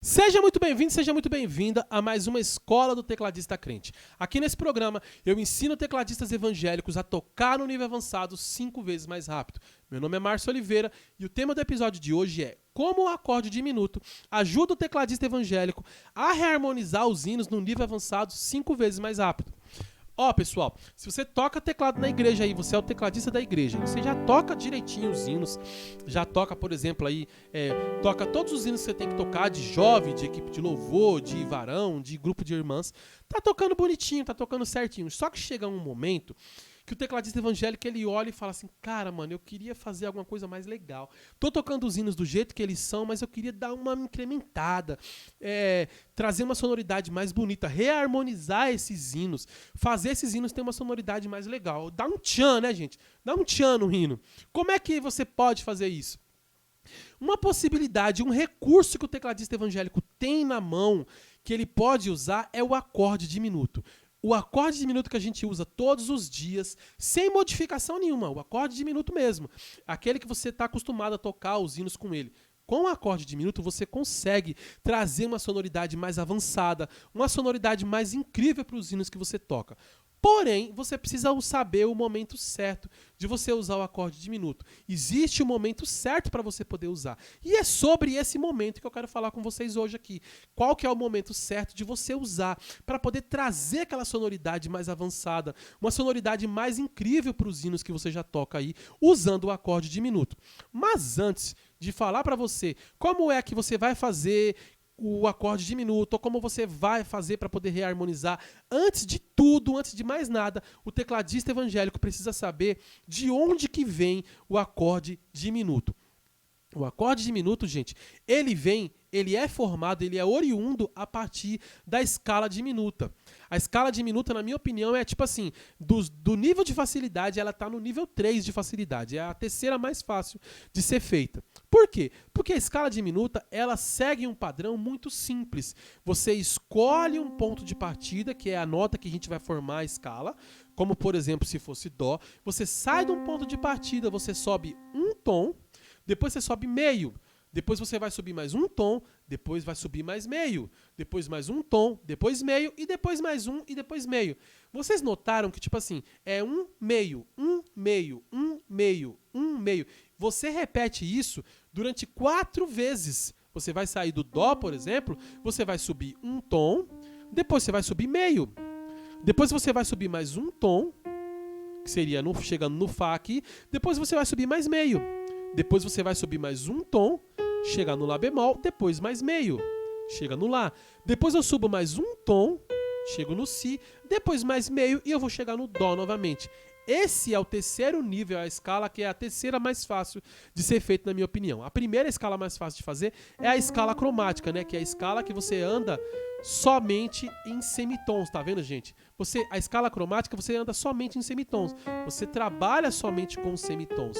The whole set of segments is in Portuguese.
Seja muito bem-vindo, seja muito bem-vinda a mais uma Escola do Tecladista Crente. Aqui nesse programa eu ensino tecladistas evangélicos a tocar no nível avançado 5 vezes mais rápido. Meu nome é Márcio Oliveira e o tema do episódio de hoje é como o acorde diminuto ajuda o tecladista evangélico a reharmonizar os hinos no nível avançado 5 vezes mais rápido. Ó, pessoal, se você toca teclado na igreja aí, você é o tecladista da igreja, você já toca direitinho os hinos, já toca, por exemplo, aí, toca todos os hinos que você tem que tocar, de jovem, de equipe de louvor, de varão, de grupo de irmãs, tá tocando bonitinho, tá tocando certinho, só que chega um momento que o tecladista evangélico, ele olha e fala assim, cara, mano, eu queria fazer alguma coisa mais legal. Tô tocando os hinos do jeito que eles são, mas eu queria dar uma incrementada, trazer uma sonoridade mais bonita, reharmonizar esses hinos, fazer esses hinos ter uma sonoridade mais legal. Dá um tchan, né, gente? Dá um tchan no hino. Como é que você pode fazer isso? Uma possibilidade, um recurso que o tecladista evangélico tem na mão, que ele pode usar, é o acorde diminuto. O acorde diminuto que a gente usa todos os dias, sem modificação nenhuma, o acorde diminuto mesmo, aquele que você está acostumado a tocar os hinos com ele. Com o acorde diminuto, você consegue trazer uma sonoridade mais avançada, uma sonoridade mais incrível para os hinos que você toca. Porém, você precisa saber o momento certo de você usar o acorde diminuto. Existe o momento certo para você poder usar. E é sobre esse momento que eu quero falar com vocês hoje aqui. Qual que é o momento certo de você usar para poder trazer aquela sonoridade mais avançada, uma sonoridade mais incrível para os hinos que você já toca aí, usando o acorde diminuto. Mas antes de falar para você como é que você vai fazer o acorde diminuto, ou como você vai fazer para poder reharmonizar. Antes de tudo, antes de mais nada, o tecladista evangélico precisa saber de onde que vem o acorde diminuto. O acorde diminuto, gente, ele é formado, ele é oriundo a partir da escala diminuta. A escala diminuta, na minha opinião, é tipo assim, do nível de facilidade, ela está no nível 3 de facilidade. É a terceira mais fácil de ser feita. Por quê? Porque a escala diminuta, ela segue um padrão muito simples. Você escolhe um ponto de partida, que é a nota que a gente vai formar a escala, como por exemplo, se fosse Dó. Você sai de um ponto de partida, você sobe um tom, depois você sobe meio, depois você vai subir mais um tom, depois vai subir mais meio, depois mais um tom, depois meio e depois mais um e depois meio. Vocês notaram que tipo assim, é um meio, um meio, um meio, um meio. Você repete isso durante 4 vezes. Você vai sair do Dó, por exemplo, você vai subir um tom, depois você vai subir meio, depois você vai subir mais um tom, que seria chegando no Fá aqui, depois você vai subir mais meio. Depois você vai subir mais um tom, chega no Lá bemol, depois mais meio, chega no Lá. Depois eu subo mais um tom, chego no Si, depois mais meio e eu vou chegar no Dó novamente. Esse é o terceiro nível, a escala que é a terceira mais fácil de ser feita, na minha opinião. A primeira escala mais fácil de fazer é a escala cromática, né? Que é a escala que você anda somente em semitons, tá vendo, gente? A escala cromática você anda somente em semitons. Você trabalha somente com semitons.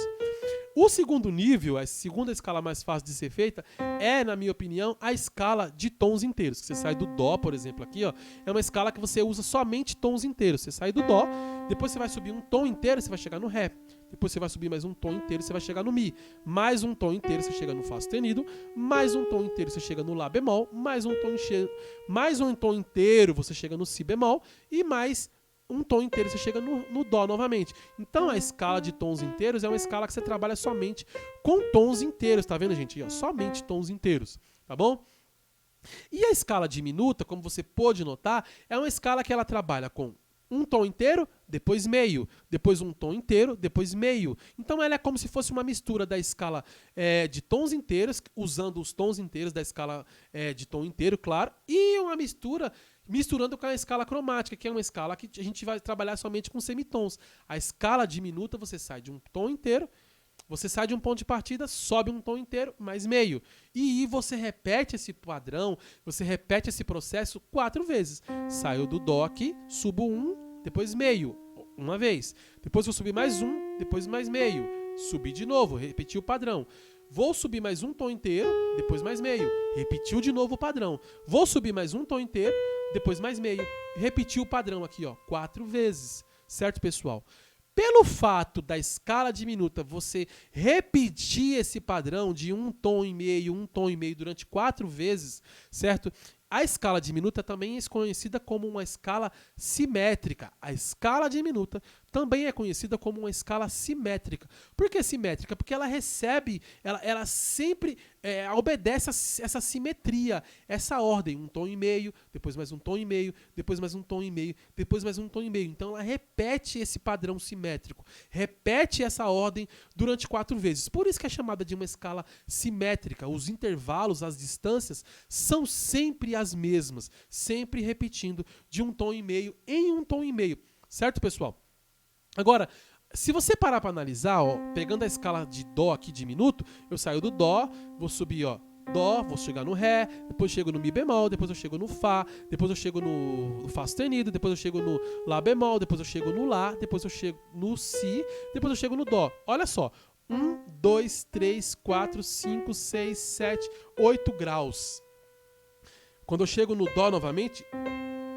O segundo nível, a segunda escala mais fácil de ser feita, é, na minha opinião, a escala de tons inteiros. Você sai do Dó, por exemplo, aqui, ó, é uma escala que você usa somente tons inteiros. Você sai do Dó, depois você vai subir um tom inteiro, você vai chegar no Ré. Depois você vai subir mais um tom inteiro, você vai chegar no Mi. Mais um tom inteiro, você chega no Fá sustenido. Mais um tom inteiro, você chega no Lá bemol. Mais um tom inteiro, você chega no Si bemol. E mais um tom inteiro, você chega no Dó novamente. Então a escala de tons inteiros é uma escala que você trabalha somente com tons inteiros, tá vendo, gente? Somente tons inteiros, tá bom? E a escala diminuta, como você pôde notar, é uma escala que ela trabalha com um tom inteiro, depois meio, depois um tom inteiro, depois meio. Então ela é como se fosse uma mistura da escala de tons inteiros, usando os tons inteiros da escala de tom inteiro, claro, e uma misturando com a escala cromática, que é uma escala que a gente vai trabalhar somente com semitons. A escala diminuta, você sai de um tom inteiro, você sai de um ponto de partida, sobe um tom inteiro, mais meio. E você repete esse padrão, você repete esse processo 4 vezes. Saiu do Dó aqui, subo um, depois meio, uma vez. Depois vou subir mais um, depois mais meio. Subi de novo, repetir o padrão. Vou subir mais um tom inteiro, depois mais meio. Repetiu de novo o padrão. Vou subir mais um tom inteiro, depois mais meio. Repetiu o padrão aqui, ó, 4 vezes. Certo, pessoal? pelo fato da escala diminuta você repetir esse padrão de um tom e meio durante 4 vezes, certo? A escala diminuta também é conhecida como uma escala simétrica. A escala diminuta também é conhecida como uma escala simétrica. Por que simétrica? Porque ela recebe, ela sempre obedece essa simetria, essa ordem, um tom e meio, depois mais um tom e meio, depois mais um tom e meio, depois mais um tom e meio. Então ela repete esse padrão simétrico, repete essa ordem durante 4 vezes. Por isso que é chamada de uma escala simétrica. Os intervalos, as distâncias são sempre as mesmas, sempre repetindo de um tom e meio em um tom e meio. Certo, pessoal? Agora, se você parar para analisar, ó, pegando a escala de Dó aqui de minuto, eu saio do Dó, vou subir, ó, Dó, vou chegar no Ré, depois chego no Mi bemol, depois eu chego no Fá, depois eu chego no Fá sustenido, depois eu chego no Lá bemol, depois eu chego no Lá, depois eu chego no Si, depois eu chego no Dó. Olha só, 1, 2, 3, 4, 5, 6, 7, 8 graus. Quando eu chego no Dó novamente,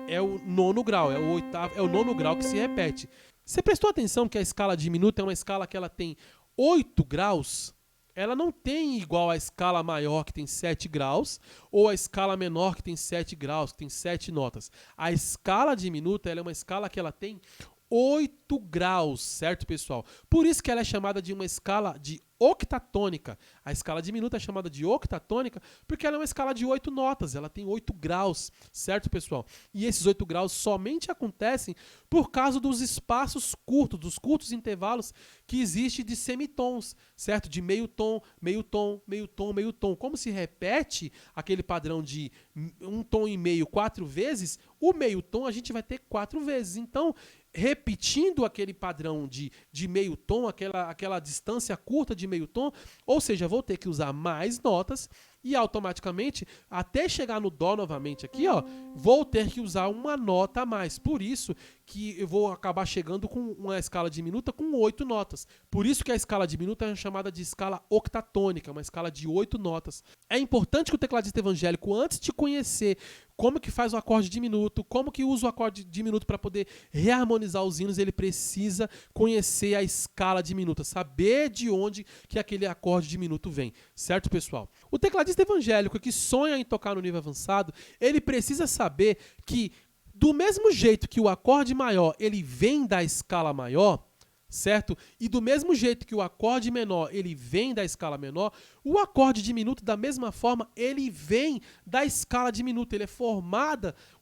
é o 9º grau, é o 8º, é o 9º grau que se repete. Você prestou atenção que a escala diminuta é uma escala que ela tem 8 graus? Ela não tem igual a escala maior que tem 7 graus ou a escala menor que tem 7 graus, que tem 7 notas. A escala diminuta ela é uma escala que ela tem 8 graus, certo, pessoal? Por isso que ela é chamada de uma escala de octatônica. A escala diminuta é chamada de octatônica porque ela é uma escala de 8 notas, ela tem 8 graus, certo, pessoal? E esses 8 graus somente acontecem por causa dos espaços curtos, dos curtos intervalos que existem de semitons, certo? De meio tom, meio tom, meio tom, meio tom. Como se repete aquele padrão de um tom e meio 4 vezes, o meio tom a gente vai ter 4 vezes. Então, repetindo aquele padrão de meio tom, aquela distância curta de meio tom, ou seja, vou ter que usar mais notas e automaticamente, até chegar no Dó novamente aqui, ó, vou ter que usar uma nota a mais. Por isso que eu vou acabar chegando com uma escala diminuta com 8 notas. Por isso que a escala diminuta é chamada de escala octatônica, uma escala de 8 notas. É importante que o tecladista evangélico, antes de conhecer como que faz o acorde diminuto, como que usa o acorde diminuto para poder reharmonizar os hinos, ele precisa conhecer a escala diminuta, saber de onde que aquele acorde diminuto vem, certo, pessoal? O tecladista evangélico que sonha em tocar no nível avançado, ele precisa saber que do mesmo jeito que o acorde maior, ele vem da escala maior, certo? E do mesmo jeito que o acorde menor, ele vem da escala menor, o acorde diminuto, da mesma forma, ele vem da escala diminuta.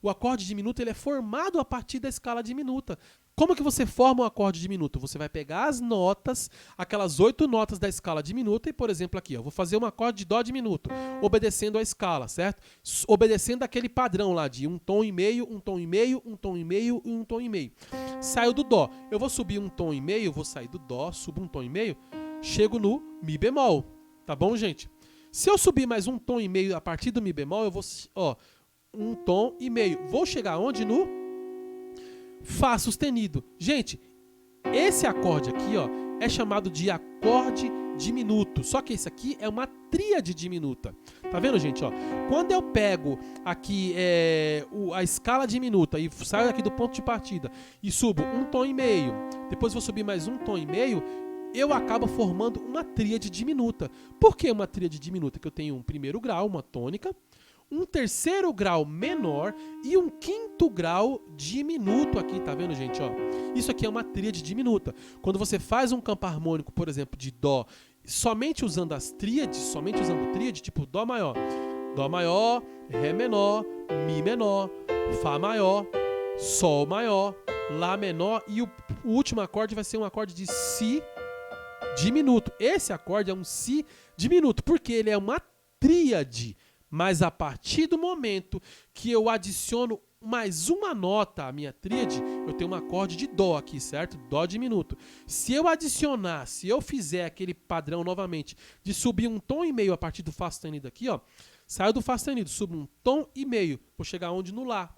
O acorde diminuto, ele é formado a partir da escala diminuta. Como que você forma um acorde diminuto? Você vai pegar as notas, aquelas 8 notas da escala diminuta e, por exemplo, aqui, ó, vou fazer um acorde de Dó diminuto, obedecendo a escala, certo? Obedecendo aquele padrão lá de um tom e meio, um tom e meio, um tom e meio e um tom e meio. Saio do Dó. Eu vou subir um tom e meio, vou sair do Dó, subo um tom e meio, chego no Mi bemol. Tá bom, gente? Se eu subir mais um tom e meio a partir do Mi bemol, eu vou, ó, um tom e meio. Vou chegar onde? No Fá sustenido. Gente, esse acorde aqui, ó, é chamado de acorde diminuto. Só que esse aqui é uma tríade diminuta. Tá vendo, gente? Ó, quando eu pego aqui a escala diminuta e saio aqui do ponto de partida e subo um tom e meio, depois vou subir mais um tom e meio, eu acabo formando uma tríade diminuta. Por que uma tríade diminuta? Que eu tenho um primeiro grau, uma tônica, um terceiro grau menor e um quinto grau diminuto aqui, tá vendo, gente? Ó, isso aqui é uma tríade diminuta. Quando você faz um campo harmônico, por exemplo, de Dó, somente usando as tríades, somente usando tríade, tipo Dó maior, Ré menor, Mi menor, Fá maior, Sol maior, Lá menor e o último acorde vai ser um acorde de Si diminuto. Esse acorde é um Si diminuto, porque ele é uma tríade. Mas a partir do momento que eu adiciono mais uma nota à minha tríade, eu tenho um acorde de Dó aqui, certo? Dó diminuto. Se eu fizer aquele padrão novamente de subir um tom e meio a partir do Fá sustenido aqui, ó, saio do Fá sustenido, subo um tom e meio, vou chegar onde? No Lá.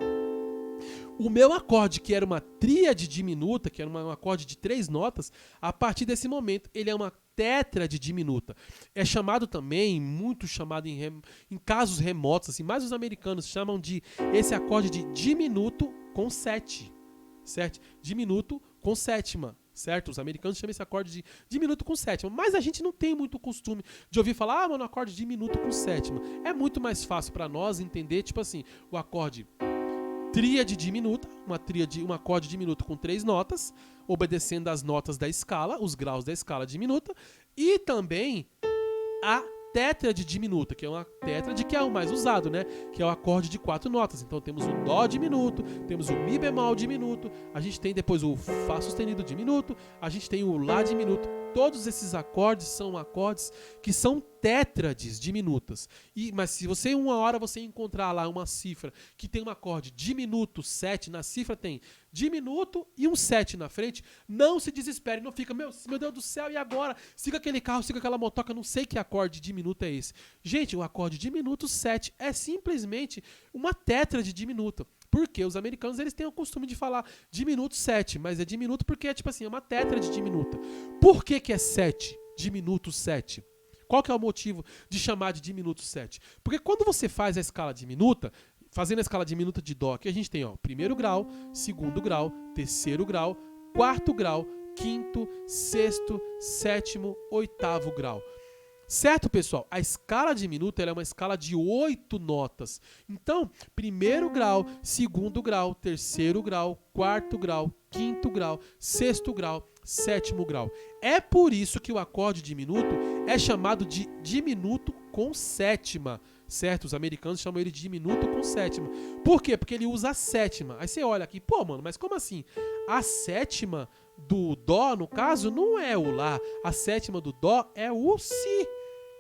O meu acorde, que era uma tríade diminuta, que era um acorde de 3 notas, a partir desse momento ele é uma tétrade diminuta. É chamado também, muito chamado em casos remotos, assim, mais os americanos chamam de esse acorde de diminuto com 7, certo? Diminuto com sétima. certo? Os americanos chamam esse acorde de diminuto com sétima, mas a gente não tem muito costume de ouvir falar, mano, acorde diminuto com sétima. É muito mais fácil para nós entender, tipo assim, o acorde tríade diminuta, um acorde diminuto com 3 notas, obedecendo às notas da escala, os graus da escala diminuta, e também a tétrade diminuta, que é uma tétrade que é o mais usado, né? Que é o acorde de 4 notas. Então temos o Dó diminuto, temos o Mi bemol diminuto, a gente tem depois o Fá sustenido diminuto, a gente tem o Lá diminuto. Todos esses acordes são acordes que são tétrades diminutas. Mas se você uma hora você encontrar lá uma cifra que tem um acorde diminuto 7, na cifra tem diminuto e um 7 na frente, não se desespere, não fica, meu Deus do céu, e agora? Siga aquele carro, siga aquela motoca, não sei que acorde diminuto é esse. Gente, o acorde diminuto 7 é simplesmente uma tétrade diminuta. Porque os americanos eles têm o costume de falar diminuto 7, mas é diminuto porque é tipo assim, é uma tétrade diminuta. Por que é 7? Diminuto 7. Qual que é o motivo de chamar de diminuto 7? Porque quando você faz a escala diminuta, fazendo a escala diminuta de Dó, aqui a gente tem, ó, primeiro grau, segundo grau, terceiro grau, quarto grau, quinto, sexto, sétimo, oitavo grau. Certo, pessoal? A escala diminuta ela é uma escala de 8 notas. Então, primeiro grau, segundo grau, terceiro grau, quarto grau, quinto grau, sexto grau, sétimo grau. É por isso que o acorde diminuto é chamado de diminuto com sétima, certo? Os americanos chamam ele de diminuto com sétima. Por quê? Porque ele usa a sétima. Aí você olha aqui, pô, mano, mas como assim? A sétima do Dó, no caso, não é o Lá. A sétima do Dó é o Si.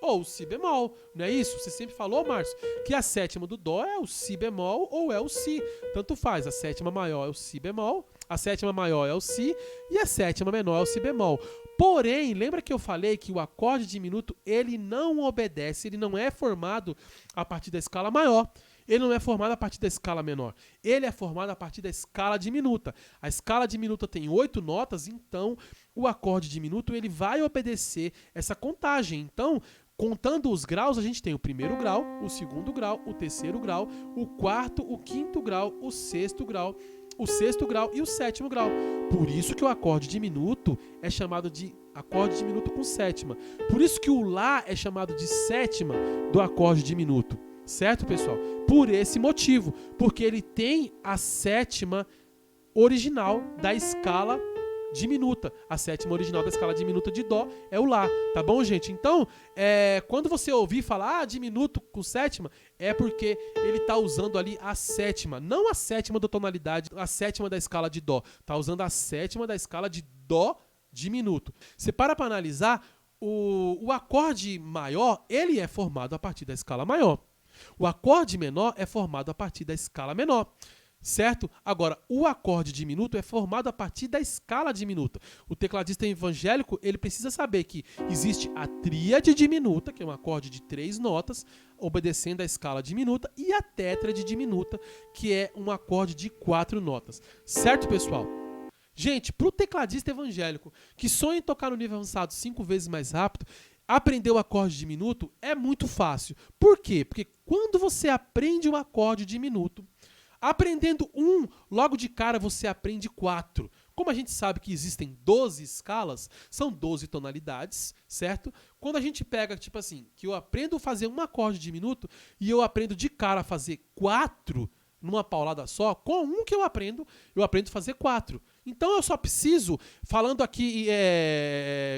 Ou o Si bemol, não é isso? Você sempre falou, Márcio, que a sétima do Dó é o Si bemol ou é o Si. Tanto faz, a sétima maior é o Si bemol, a sétima maior é o Si e a sétima menor é o Si bemol. Porém, lembra que eu falei que o acorde diminuto, ele não obedece, ele não é formado a partir da escala maior. Ele não é formado a partir da escala menor. Ele é formado a partir da escala diminuta. A escala diminuta tem 8 notas, então o acorde diminuto ele vai obedecer essa contagem. Então, contando os graus, a gente tem o primeiro grau, o segundo grau, o terceiro grau, o quarto, o quinto grau, o sexto grau e o sétimo grau. Por isso que o acorde diminuto é chamado de acorde diminuto com sétima. Por isso que o Lá é chamado de sétima do acorde diminuto. Certo, pessoal? Por esse motivo, porque ele tem a sétima original da escala diminuta. A sétima original da escala diminuta de Dó é o Lá, tá bom, gente? Então, quando você ouvir falar diminuto com sétima, é porque ele tá usando ali a sétima, não a sétima da tonalidade, a sétima da escala de Dó. Tá usando a sétima da escala de Dó diminuto. Você para analisar, o acorde maior, ele é formado a partir da escala maior. O acorde menor é formado a partir da escala menor, certo? Agora, o acorde diminuto é formado a partir da escala diminuta. O tecladista evangélico, ele precisa saber que existe a tríade diminuta, que é um acorde de 3 notas, obedecendo à escala diminuta, e a tétrade diminuta, que é um acorde de 4 notas. Certo, pessoal? Gente, para o tecladista evangélico que sonha em tocar no nível avançado 5 vezes mais rápido, aprender o acorde diminuto é muito fácil. Por quê? Porque quando você aprende o acorde diminuto, aprendendo logo de cara você aprende 4. Como a gente sabe que existem 12 escalas, são 12 tonalidades, certo? Quando a gente pega, tipo assim, que eu aprendo a fazer um acorde diminuto e eu aprendo de cara a fazer 4 numa paulada só, com que eu aprendo a fazer 4. Então eu só preciso, falando aqui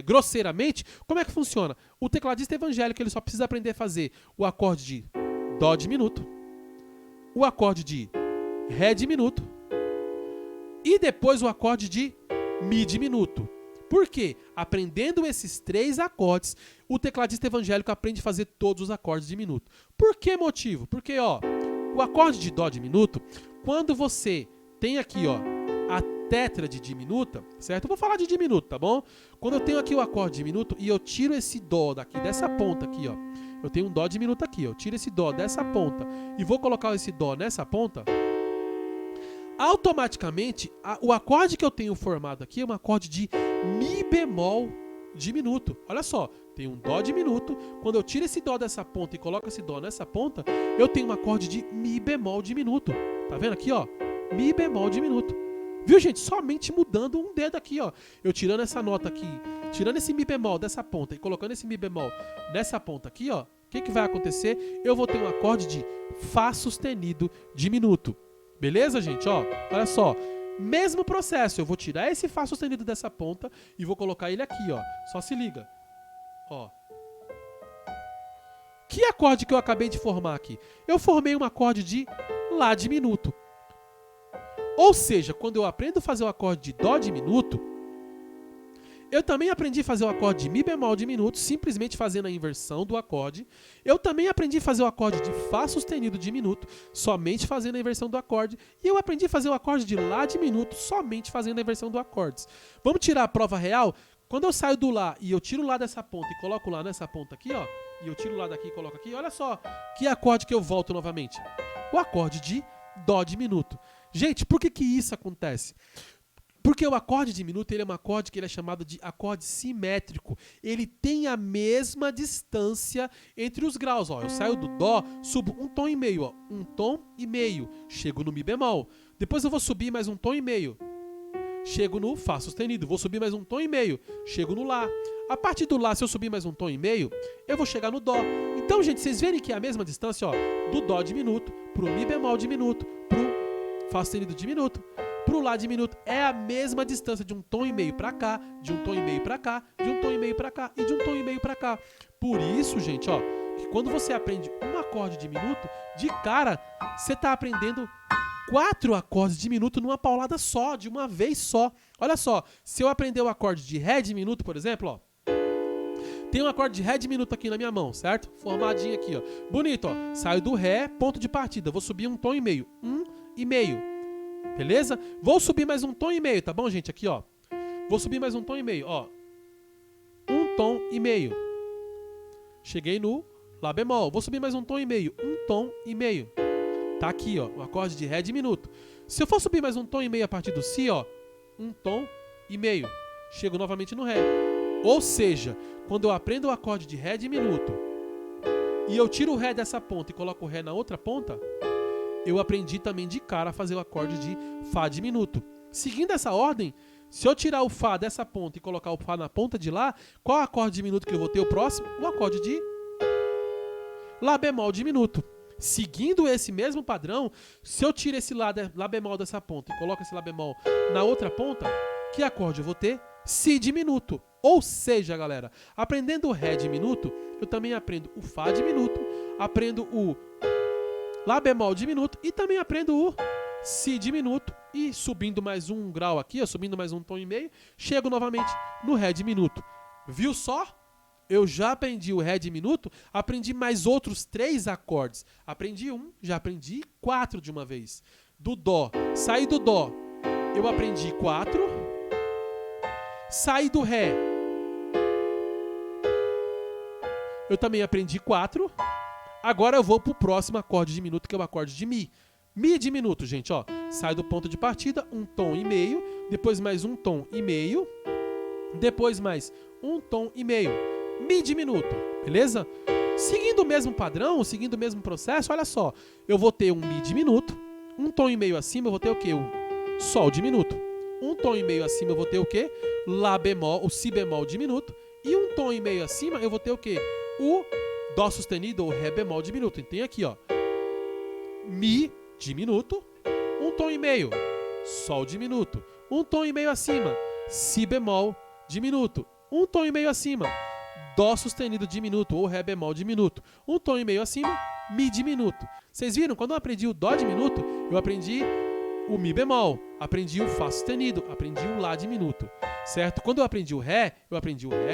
grosseiramente, como é que funciona? O tecladista evangélico ele só precisa aprender a fazer o acorde de Dó diminuto, o acorde de Ré diminuto e depois o acorde de Mi diminuto. Por quê? Aprendendo esses 3 acordes, o tecladista evangélico aprende a fazer todos os acordes diminuto. Por que motivo? Porque, o acorde de Dó diminuto, quando você tem aqui, a tétrade diminuta, certo? Eu vou falar de diminuto, tá bom? Quando eu tenho aqui o acorde diminuto e eu tiro esse Dó daqui, dessa ponta aqui, eu tenho um Dó diminuto aqui, eu tiro esse Dó dessa ponta e vou colocar esse Dó nessa ponta, automaticamente, o acorde que eu tenho formado aqui é um acorde de Mi bemol diminuto. Olha só, tem um Dó diminuto. Quando eu tiro esse Dó dessa ponta e coloco esse Dó nessa ponta, eu tenho um acorde de Mi bemol diminuto. Tá vendo aqui, Mi bemol diminuto. Viu, gente? Somente mudando um dedo aqui, ó. Eu tirando essa nota aqui, tirando esse Mi bemol dessa ponta e colocando esse Mi bemol nessa ponta aqui, ó. O que vai acontecer? Eu vou ter um acorde de Fá sustenido diminuto. Beleza, gente? Ó, olha só. Mesmo processo. Eu vou tirar esse Fá sustenido dessa ponta e vou colocar ele aqui, ó. Só se liga. Ó. Que acorde que eu acabei de formar aqui? Eu formei um acorde de Lá diminuto. Ou seja, quando eu aprendo a fazer o acorde de Dó diminuto, eu também aprendi a fazer o acorde de Mi bemol diminuto, simplesmente fazendo a inversão do acorde. Eu também aprendi a fazer o acorde de Fá sustenido diminuto, somente fazendo a inversão do acorde. E eu aprendi a fazer o acorde de Lá diminuto, somente fazendo a inversão do acorde. Vamos tirar a prova real? Quando eu saio do Lá e eu tiro o Lá dessa ponta e coloco Lá nessa ponta aqui, ó, e eu tiro o Lá daqui e coloco aqui, olha só que acorde que eu volto novamente. O acorde de Dó diminuto. Gente, por que isso acontece? Porque o acorde diminuto, ele é um acorde que ele é chamado de acorde simétrico. Ele tem a mesma distância entre os graus. Ó, eu saio do Dó, subo um tom e meio. Ó, um tom e meio. Chego no Mi bemol. Depois eu vou subir mais um tom e meio. Chego no Fá sustenido. Vou subir mais um tom e meio. Chego no Lá. A partir do Lá, se eu subir mais um tom e meio, eu vou chegar no Dó. Então, gente, vocês verem que é a mesma distância, ó, do Dó diminuto pro Mi bemol diminuto, pro Fá sustenido diminuto, pro Lá diminuto. É a mesma distância de um tom e meio pra cá, de um tom e meio pra cá, de um tom e meio pra cá e de um tom e meio pra cá. Por isso, gente, ó, que quando você aprende um acorde diminuto, de cara, você tá aprendendo 4 acordes diminutos numa paulada só, de uma vez só. Olha só, se eu aprender o acorde de Ré diminuto, por exemplo, ó, tem um acorde de Ré diminuto aqui na minha mão, certo? Formadinho aqui, ó. Bonito, ó. Saio do Ré, ponto de partida. Vou subir um tom e meio. Beleza? Vou subir mais um tom e meio, tá bom, gente? Aqui, ó. Vou subir mais um tom e meio, ó. Um tom e meio. Cheguei no Lá bemol. Vou subir mais um tom e meio. Um tom e meio. Tá aqui, ó. O acorde de Ré diminuto. Se eu for subir mais um tom e meio a partir do Si, ó. Um tom e meio. Chego novamente no Ré. Ou seja, quando eu aprendo o acorde de Ré diminuto e eu tiro o Ré dessa ponta e coloco o Ré na outra ponta, eu aprendi também de cara a fazer o acorde de Fá diminuto. Seguindo essa ordem, se eu tirar o Fá dessa ponta e colocar o Fá na ponta de Lá, qual acorde diminuto que eu vou ter o próximo? O acorde de Lá bemol diminuto. Seguindo esse mesmo padrão, se eu tiro esse Lá bemol dessa ponta e coloco esse Lá bemol na outra ponta, que acorde eu vou ter? Si diminuto. Ou seja, galera, aprendendo o Ré diminuto, eu também aprendo o Fá diminuto, aprendo o Lá bemol diminuto e também aprendo o Si diminuto. E subindo mais um grau aqui, ó, subindo mais um tom e meio, chego novamente no Ré diminuto. Viu só? Eu já aprendi o Ré diminuto, aprendi mais outros 3 acordes. Aprendi já aprendi 4 de uma vez. Do Dó, saí do Dó, eu aprendi 4. Saí do Ré, eu também aprendi 4. Agora eu vou pro próximo acorde diminuto, que é o acorde de Mi. Mi diminuto, gente, ó. Sai do ponto de partida, um tom e meio, depois mais um tom e meio, depois mais um tom e meio. Mi diminuto, beleza? Seguindo o mesmo padrão, seguindo o mesmo processo, olha só. Eu vou ter um Mi diminuto, um tom e meio acima eu vou ter o quê? O Sol diminuto. Um tom e meio acima eu vou ter o quê? Lá bemol, o Si bemol diminuto. E um tom e meio acima eu vou ter o quê? O Dó sustenido ou Ré bemol diminuto. Então tem aqui, ó. Mi diminuto, um tom e meio, Sol diminuto. Um tom e meio acima, Si bemol diminuto. Um tom e meio acima, Dó sustenido diminuto ou Ré bemol diminuto. Um tom e meio acima, Mi diminuto. Vocês viram? Quando eu aprendi o Dó diminuto, eu aprendi o Mi bemol, aprendi o Fá sustenido, aprendi o Lá diminuto, certo? Quando eu aprendi o Ré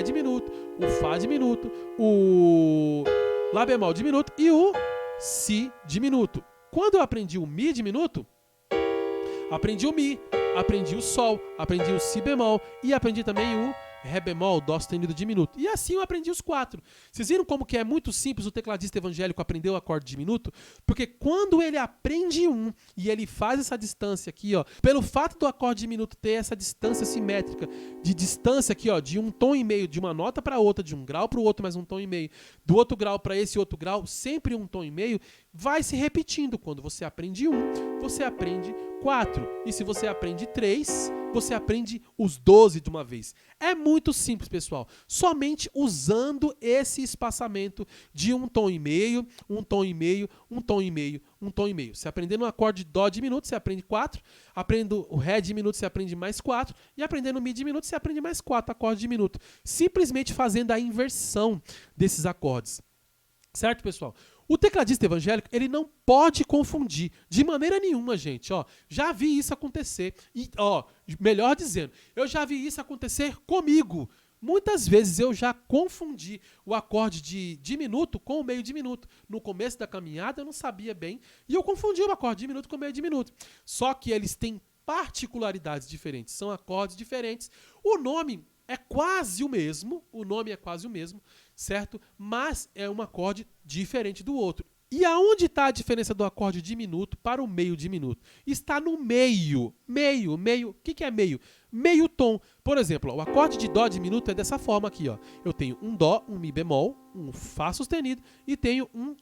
diminuto, o Fá diminuto, o Lá bemol diminuto e o Si diminuto. Quando eu aprendi o Mi diminuto, aprendi o Mi, aprendi o Sol, aprendi o Si bemol e aprendi também o Ré bemol, Dó sustenido diminuto. E assim eu aprendi os 4. Vocês viram como que é muito simples o tecladista evangélico aprender o acorde diminuto? Porque quando ele aprende e ele faz essa distância aqui, ó, pelo fato do acorde diminuto ter essa distância simétrica, de distância aqui, ó, de um tom e meio, de uma nota para outra, de um grau para o outro, mais um tom e meio, do outro grau para esse outro grau, sempre um tom e meio, vai se repetindo. Quando você aprende 1, você aprende 4. E se você aprende 3, você aprende os 12 de uma vez. É muito simples, pessoal. Somente usando esse espaçamento de um tom e meio, um tom e meio, um tom e meio, um tom e meio. Você aprendendo um acorde dó diminuto, você aprende 4. Aprendendo o ré diminuto, você aprende mais 4. E aprendendo o mi diminuto, você aprende mais 4 acordes diminuto. Simplesmente fazendo a inversão desses acordes. Certo, pessoal? O tecladista evangélico, ele não pode confundir de maneira nenhuma, gente. Ó, já vi isso acontecer. E, ó, melhor dizendo, eu já vi isso acontecer comigo. Muitas vezes eu já confundi o acorde de diminuto com o meio diminuto. No começo da caminhada eu não sabia bem e eu confundi o acorde diminuto com o meio diminuto. Só que eles têm particularidades diferentes, são acordes diferentes. O nome é quase o mesmo, certo? Mas é um acorde diferente do outro. E aonde está a diferença do acorde diminuto para o meio diminuto? Está no meio. Meio. O que é meio? Meio tom. Por exemplo, o acorde de dó diminuto é dessa forma aqui, ó. Eu tenho um dó, um mi bemol, um fá sustenido e tenho um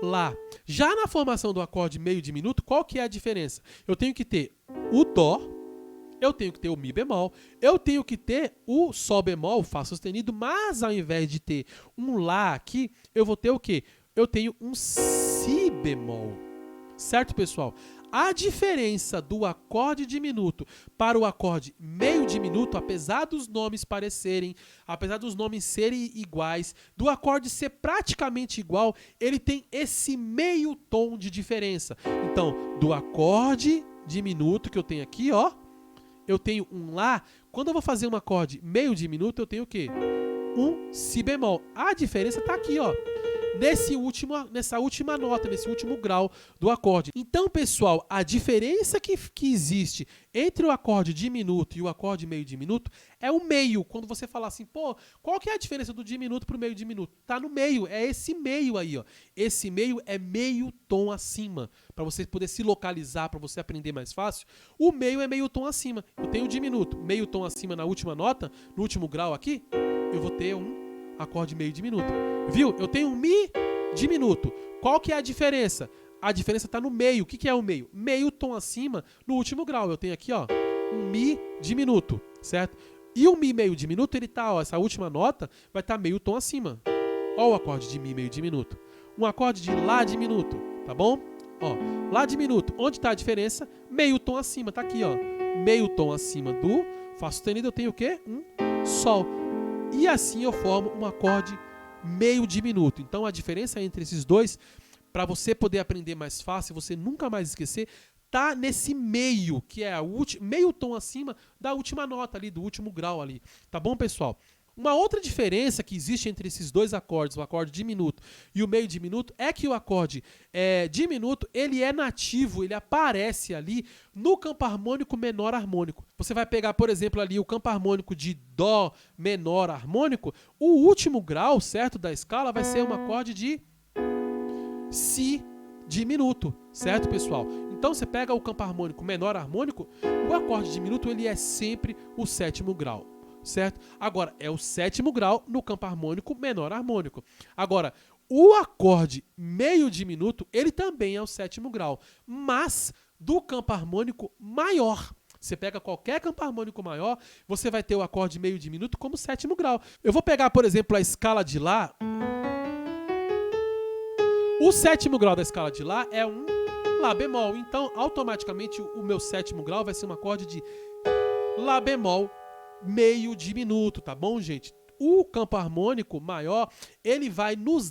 lá. Já na formação do acorde meio diminuto, qual que é a diferença? Eu tenho que ter o dó, eu tenho que ter o mi bemol, eu tenho que ter o sol bemol, fá sustenido, mas ao invés de ter um lá aqui, eu vou ter o quê? Eu tenho um si bemol. Certo, pessoal? A diferença do acorde diminuto para o acorde meio diminuto, apesar dos nomes parecerem, apesar dos nomes serem iguais, do acorde ser praticamente igual, ele tem esse meio tom de diferença. Então, do acorde diminuto que eu tenho aqui, ó, eu tenho um lá. Quando eu vou fazer um acorde meio diminuto, eu tenho o quê? Um si bemol. A diferença está aqui, ó. Nessa última nota, nesse último grau do acorde. Então, pessoal, a diferença que existe entre o acorde diminuto e o acorde meio diminuto é o meio. Quando você fala assim, pô, qual que é a diferença do diminuto para o meio diminuto? Tá no meio, é esse meio aí, ó. Esse meio é meio tom acima. Para você poder se localizar, para você aprender mais fácil, o meio é meio tom acima. Eu tenho o diminuto, meio tom acima na última nota, no último grau aqui, eu vou ter um acorde meio diminuto. Viu? Eu tenho um mi diminuto. Qual que é a diferença? A diferença está no meio. O que é o meio? Meio tom acima no último grau. Eu tenho aqui, ó, um mi diminuto, certo? E o mi meio diminuto, ele tá, ó, essa última nota vai estar meio tom acima. Ó o acorde de mi meio diminuto. Um acorde de lá diminuto, tá bom? Ó, lá diminuto. Onde está a diferença? Meio tom acima, tá aqui, ó. Meio tom acima do fá sustenido, eu tenho o quê? Um sol. E assim eu formo um acorde meio diminuto. Então a diferença entre esses dois, para você poder aprender mais fácil, você nunca mais esquecer, tá nesse meio, que é meio tom acima da última nota ali, do último grau ali. Tá bom, pessoal? Uma outra diferença que existe entre esses dois acordes, o acorde diminuto e o meio diminuto, é que o acorde diminuto, ele é nativo, ele aparece ali no campo harmônico menor harmônico. Você vai pegar, por exemplo, ali o campo harmônico de dó menor harmônico, o último grau, certo, da escala vai ser um acorde de si diminuto, certo, pessoal? Então você pega o campo harmônico menor harmônico, o acorde diminuto, ele é sempre o sétimo grau. Certo? Agora, é o sétimo grau no campo harmônico menor harmônico. Agora, o acorde meio diminuto, ele também é o sétimo grau, mas do campo harmônico maior. Você pega qualquer campo harmônico maior, você vai ter o acorde meio diminuto como sétimo grau. Eu vou pegar, por exemplo, a escala de Lá. O sétimo grau da escala de Lá é um Lá bemol. Então, automaticamente, o meu sétimo grau vai ser um acorde de Lá bemol meio diminuto, tá bom, gente? O campo harmônico maior, ele vai nos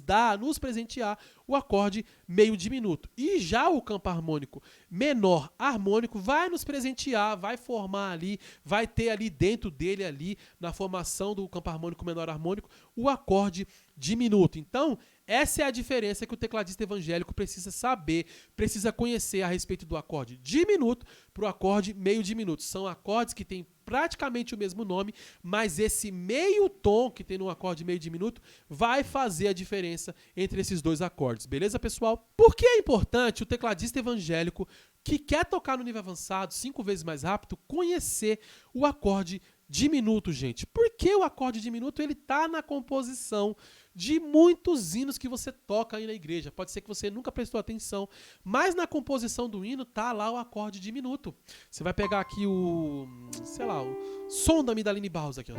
presentear o acorde meio diminuto. E já o campo harmônico menor harmônico vai nos presentear, vai formar ali, vai ter ali dentro dele ali, na formação do campo harmônico menor harmônico, o acorde diminuto. Então, essa é a diferença que o tecladista evangélico precisa saber, precisa conhecer a respeito do acorde diminuto para o acorde meio diminuto. São acordes que têm praticamente o mesmo nome, mas esse meio tom que tem no acorde meio diminuto vai fazer a diferença entre esses dois acordes. Beleza, pessoal? Por que é importante o tecladista evangélico que quer tocar no nível avançado 5 vezes mais rápido conhecer o acorde diminuto, gente? Porque o acorde diminuto ele tá na composição de muitos hinos que você toca aí na igreja. Pode ser que você nunca prestou atenção, mas na composição do hino tá lá o acorde diminuto. Você vai pegar aqui o Sonda-me da Aline Barros aqui, ó.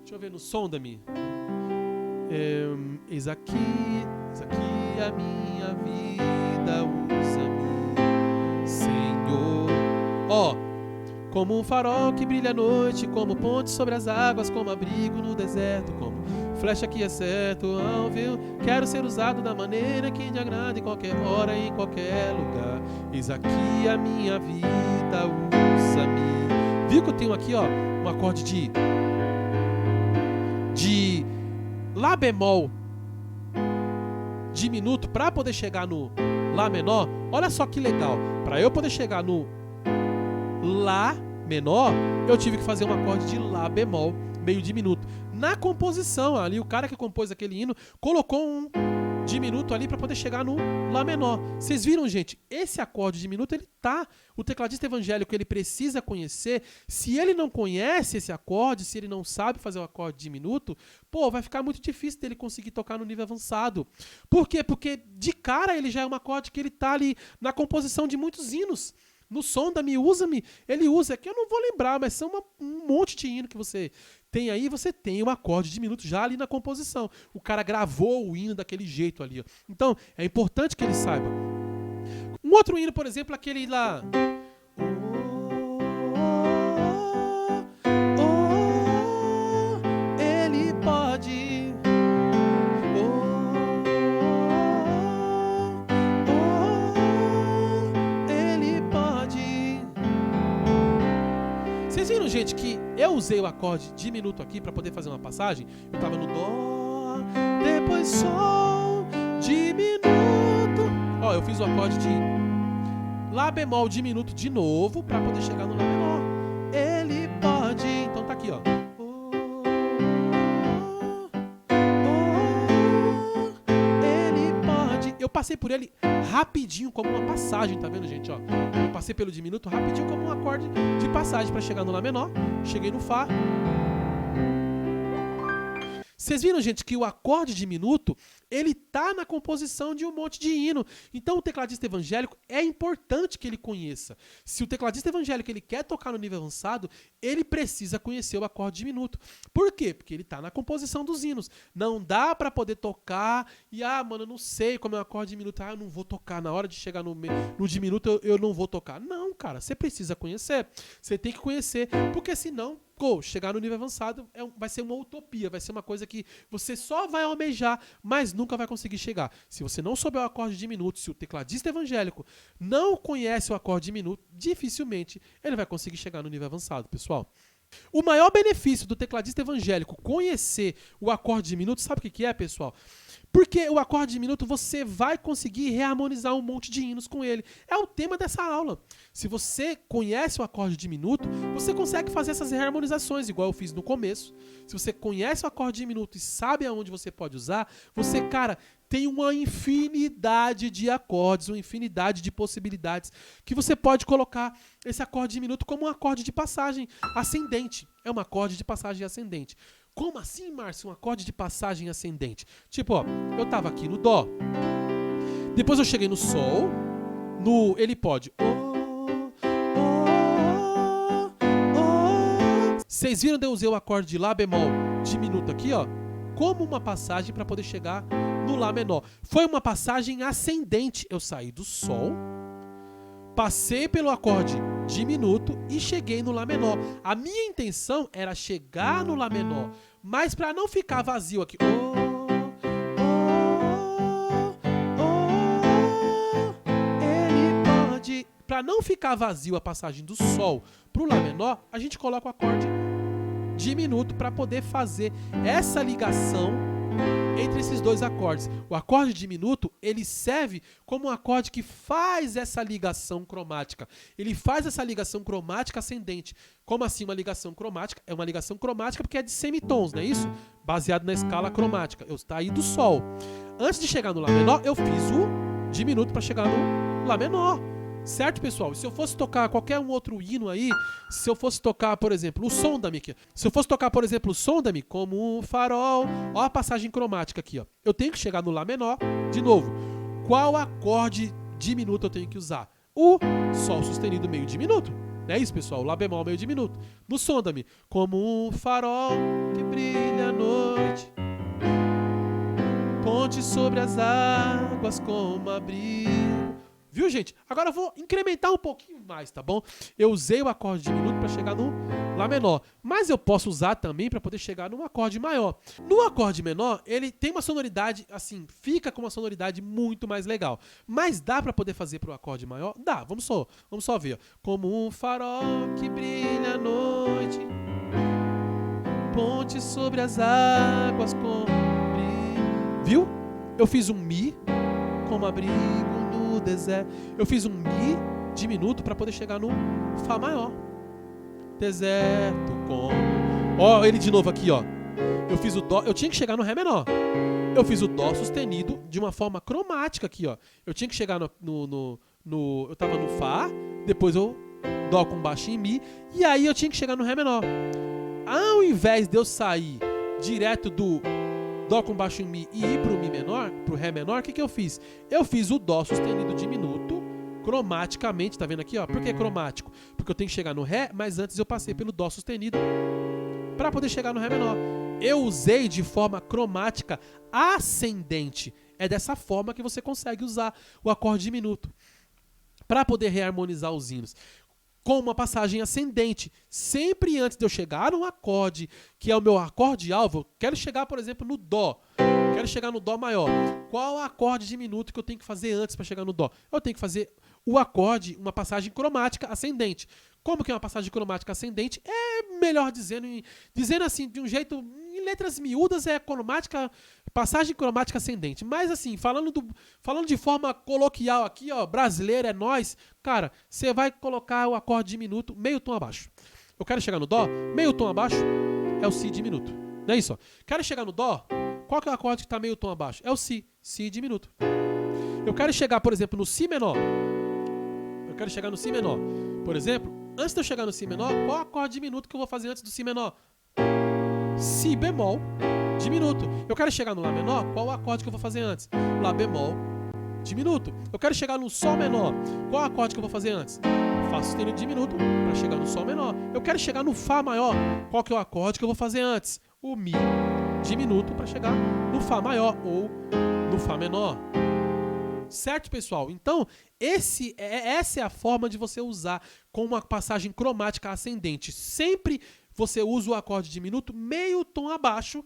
Deixa eu ver no Sonda-me. Eis aqui a minha vida, usa-me, Senhor. Ó. Como um farol que brilha à noite, como ponte sobre as águas, como abrigo no deserto, como flecha que é certo ao ver. Quero ser usado da maneira que te agrada em qualquer hora, em qualquer lugar. Eis aqui a minha vida, usa-me. Viu que eu tenho aqui, ó, um acorde de Lá bemol diminuto para poder chegar no Lá menor. Olha só que legal. Para eu poder chegar no Lá menor, eu tive que fazer um acorde de Lá bemol meio diminuto. Na composição, ali o cara que compôs aquele hino colocou um diminuto ali para poder chegar no Lá menor. Vocês viram, gente? Esse acorde diminuto, ele tá. O tecladista evangélico, ele precisa conhecer. Se ele não conhece esse acorde, se ele não sabe fazer o acorde diminuto, vai ficar muito difícil dele conseguir tocar no nível avançado. Por quê? Porque de cara ele já é um acorde que ele tá ali na composição de muitos hinos. No Sonda-me, usa-me, ele usa, que eu não vou lembrar, mas são um monte de hino que você tem aí, você tem um acorde diminuto já ali na composição. O cara gravou o hino daquele jeito ali, ó. Então, é importante que ele saiba. Um outro hino, por exemplo, aquele lá... ele pode... Vocês viram, gente, que eu usei o acorde diminuto aqui para poder fazer uma passagem? Eu tava no Dó, depois Sol, diminuto. Ó, eu fiz o acorde de Lá bemol diminuto de novo para poder chegar no Lá menor. Ele pode. Então tá aqui, ó. Ele pode. Eu passei por ele rapidinho como uma passagem, tá vendo, gente? Ó, eu passei pelo diminuto rapidinho como um acorde de passagem para chegar no Lá menor. Cheguei no Fá. Vocês viram, gente, que o acorde diminuto, ele tá na composição de um monte de hino. Então o tecladista evangélico é importante que ele conheça. Se o tecladista evangélico ele quer tocar no nível avançado, ele precisa conhecer o acorde diminuto. Por quê? Porque ele tá na composição dos hinos. Não dá para poder tocar e, mano, eu não sei como é o acorde diminuto. Eu não vou tocar. Na hora de chegar no diminuto, eu não vou tocar. Não, cara, você precisa conhecer. Você tem que conhecer, porque senão... chegar no nível avançado vai ser uma utopia, vai ser uma coisa que você só vai almejar, mas nunca vai conseguir chegar. Se você não souber o acorde diminuto, se o tecladista evangélico não conhece o acorde diminuto, dificilmente ele vai conseguir chegar no nível avançado, pessoal. O maior benefício do tecladista evangélico conhecer o acorde diminuto, sabe o que é, pessoal? Porque o acorde diminuto você vai conseguir reharmonizar um monte de hinos com ele. É o tema dessa aula. Se você conhece o acorde diminuto, você consegue fazer essas reharmonizações, igual eu fiz no começo. Se você conhece o acorde diminuto e sabe aonde você pode usar, você, cara, tem uma infinidade de acordes, uma infinidade de possibilidades que você pode colocar esse acorde diminuto como um acorde de passagem ascendente. É um acorde de passagem ascendente. Como assim, Márcio? Um acorde de passagem ascendente? Tipo, ó, eu tava aqui no Dó. Depois eu cheguei no Sol. No Ele pode. Vocês viram de eu usar o acorde de Lá bemol diminuto aqui, ó? Como uma passagem para poder chegar no Lá menor. Foi uma passagem ascendente. Eu saí do Sol, passei pelo acorde diminuto e cheguei no Lá menor. A minha intenção era chegar no Lá menor, mas para não ficar vazio aqui, ele pode. Para não ficar vazio a passagem do Sol pro Lá menor, a gente coloca o acorde diminuto para poder fazer essa ligação entre esses dois acordes. O acorde diminuto, ele serve como um acorde que faz essa ligação cromática. Ele faz essa ligação cromática ascendente. Como assim uma ligação cromática? É uma ligação cromática porque é de semitons, não é isso? Baseado na escala cromática. Eu saí do Sol. Antes de chegar no Lá menor, eu fiz o diminuto para chegar no Lá menor. Certo, pessoal? Se eu fosse tocar qualquer um outro hino aí, se eu fosse tocar, por exemplo, o Sonda-me aqui. Se eu fosse tocar, por exemplo, o Sonda-me como um farol, ó a passagem cromática aqui, ó. Eu tenho que chegar no Lá menor, de novo. Qual acorde diminuto eu tenho que usar? O Sol sustenido meio diminuto. É isso, pessoal, o Lá bemol meio diminuto. No Sonda-me como um farol que brilha à noite, ponte sobre as águas como abrigo. Viu, gente? Agora eu vou incrementar um pouquinho mais, tá bom? Eu usei o acorde diminuto para chegar no Lá menor, mas eu posso usar também para poder chegar num acorde maior. No acorde menor, ele tem uma sonoridade, assim, fica com uma sonoridade muito mais legal. Mas dá para poder fazer pro acorde maior? Dá, vamos só ver. Ó. Como um farol que brilha à noite, ponte sobre as águas com brilho. Viu? Eu fiz um Mi como abrigo no deserto. Eu fiz um Mi diminuto para poder chegar no Fá maior. Deserto como... Ó, ele de novo aqui, ó. Eu fiz o Dó, eu tinha que chegar no Ré menor. Eu fiz o Dó sustenido de uma forma cromática aqui, ó. Eu tinha que chegar eu tava no Fá, depois eu Dó com baixo em Mi, e aí eu tinha que chegar no Ré menor. Ao invés de eu sair direto do Dó com baixo em Mi e ir pro Mi menor, pro Ré menor, o que eu fiz? Eu fiz o Dó sustenido diminuto, cromaticamente, tá vendo aqui, ó? Por que cromático? Porque eu tenho que chegar no Ré, mas antes eu passei pelo Dó sustenido para poder chegar no Ré menor. Eu usei de forma cromática ascendente. É dessa forma que você consegue usar o acorde diminuto para poder reharmonizar os hinos. Com uma passagem ascendente. Sempre antes de eu chegar num acorde, que é o meu acorde-alvo, quero chegar, por exemplo, no Dó. Quero chegar no Dó maior. Qual o acorde diminuto que eu tenho que fazer antes para chegar no Dó? Eu tenho que fazer o acorde, uma passagem cromática ascendente. Como que é uma passagem cromática ascendente? É melhor dizendo assim, de um jeito, em letras miúdas, é passagem cromática ascendente. Mas assim, falando de forma coloquial aqui, ó, brasileiro é nós, cara, você vai colocar o acorde diminuto meio tom abaixo. Eu quero chegar no Dó, meio tom abaixo é o Si diminuto. Não é isso, ó. Quero chegar no Dó, qual que é o acorde que está meio tom abaixo? É o Si diminuto. Eu quero chegar, por exemplo, no Si menor. Eu quero chegar no Si menor. Por exemplo, antes de eu chegar no Si menor, qual acorde diminuto que eu vou fazer antes do Si menor? Si bemol diminuto. Eu quero chegar no Lá menor, qual o acorde que eu vou fazer antes? Lá bemol diminuto. Eu quero chegar no Sol menor, qual o acorde que eu vou fazer antes? Fá sustenido diminuto para chegar no Sol menor. Eu quero chegar no Fá maior, qual que é o acorde que eu vou fazer antes? O Mi diminuto para chegar no Fá maior ou no Fá menor. Certo, pessoal? Então, essa é a forma de você usar com uma passagem cromática ascendente. Sempre você usa o acorde diminuto meio tom abaixo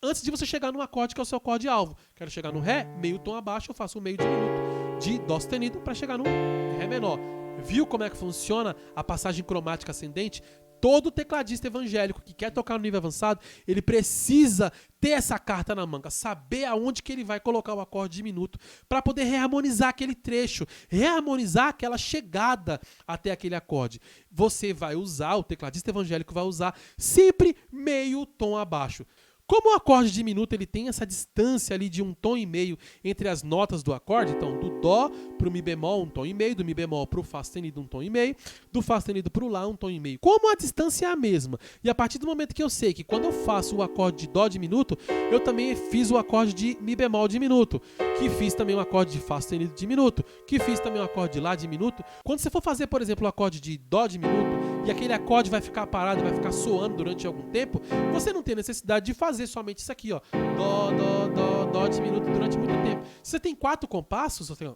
antes de você chegar no acorde que é o seu acorde alvo. Quero chegar no Ré, meio tom abaixo, eu faço um meio diminuto de Dó sustenido para chegar no Ré menor. Viu como é que funciona a passagem cromática ascendente? Todo tecladista evangélico que quer tocar no nível avançado, ele precisa ter essa carta na manga, saber aonde que ele vai colocar o acorde diminuto para poder reharmonizar aquele trecho, reharmonizar aquela chegada até aquele acorde. Você vai usar, o tecladista evangélico vai usar sempre meio tom abaixo. Como o acorde diminuto ele tem essa distância ali de um tom e meio entre as notas do acorde, então do Dó para o Mi bemol um tom e meio, do Mi bemol para o Fá sustenido um tom e meio, do Fá sustenido para o Lá um tom e meio. Como a distância é a mesma, e a partir do momento que eu sei que quando eu faço o acorde de Dó diminuto, eu também fiz o acorde de Mi bemol diminuto, que fiz também o acorde de Fá sustenido diminuto, que fiz também o acorde de Lá diminuto. Quando você for fazer, por exemplo, o acorde de Dó diminuto, e aquele acorde vai ficar parado, vai ficar soando durante algum tempo, você não tem necessidade de fazer somente isso aqui, ó. Dó, Dó, Dó, Dó diminuto durante muito tempo. Se você tem 4 compassos, você tem 1,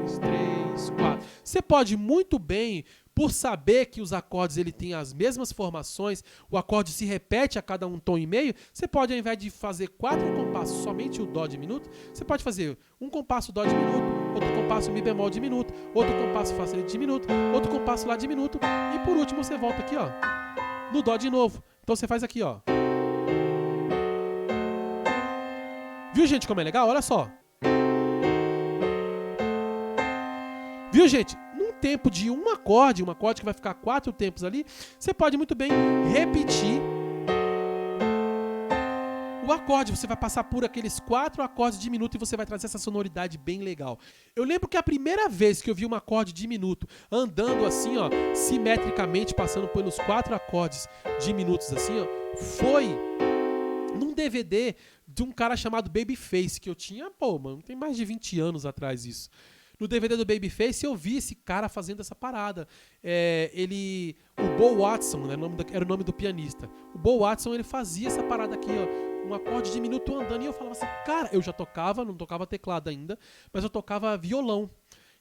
2, 3, 4. Você pode muito bem, por saber que os acordes ele tem as mesmas formações, o acorde se repete a cada um tom e meio, você pode, ao invés de fazer 4 compassos, somente o Dó diminuto, você pode fazer um compasso Dó diminuto, outro compasso Mi bemol diminuto, outro compasso Fá sustenido diminuto, outro compasso Lá diminuto, e por último você volta aqui, ó, no Dó de novo. Então você faz aqui, ó. Viu, gente, como é legal? Olha só. Viu, gente? Num tempo de um acorde que vai ficar 4 tempos ali, você pode muito bem repetir o acorde, você vai passar por aqueles 4 acordes diminuto e você vai trazer essa sonoridade bem legal. Eu lembro que a primeira vez que eu vi um acorde diminuto andando assim, ó, simetricamente, passando pelos 4 acordes diminutos assim, ó, foi num DVD de um cara chamado Babyface, que eu tinha, tem mais de 20 anos atrás isso. No DVD do Babyface eu vi esse cara fazendo essa parada. O Bo Watson, né, era o nome do pianista. O Bo Watson, ele fazia essa parada aqui, ó, um acorde diminuto andando, e eu falava assim, cara, eu já tocava, não tocava teclado ainda, mas eu tocava violão.